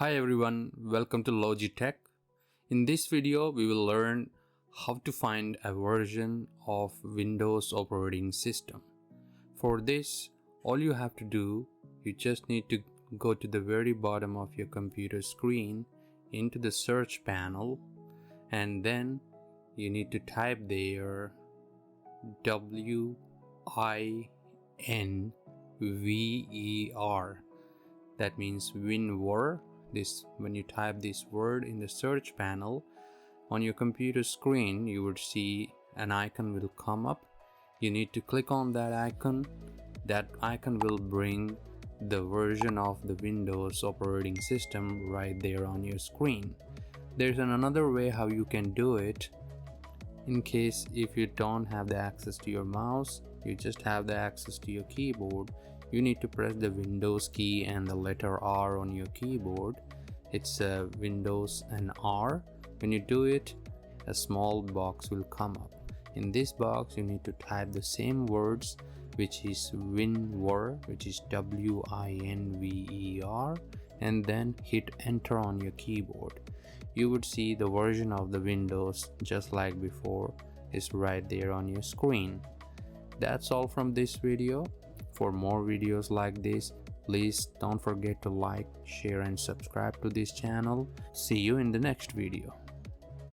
Hi everyone, welcome to LogiTek. In this video, we will learn how to find a version of Windows operating system. For this, all you have to do, you just need to go to the very bottom of your computer screen into the search panel, and then you need to type there Winver. That means Winver. When you type this word in the search panel on your computer screen, you would see an icon will come up. You need to click on that icon. That icon will bring the version of the Windows operating system right there on your screen. There's another way how you can do it. In case if you don't have the access to your mouse, you just have the access to your keyboard, you need to press the Windows key and the letter R on your keyboard. It's Windows and R. When you do it, a small box will come up. In this box, you need to type the same words, which is Winver, which is WINVER, and then hit enter on your keyboard. You would see the version of the Windows just like before is right there on your screen. That's all from this video. For more videos like this, please don't forget to like, share and subscribe to this channel. See you in the next video.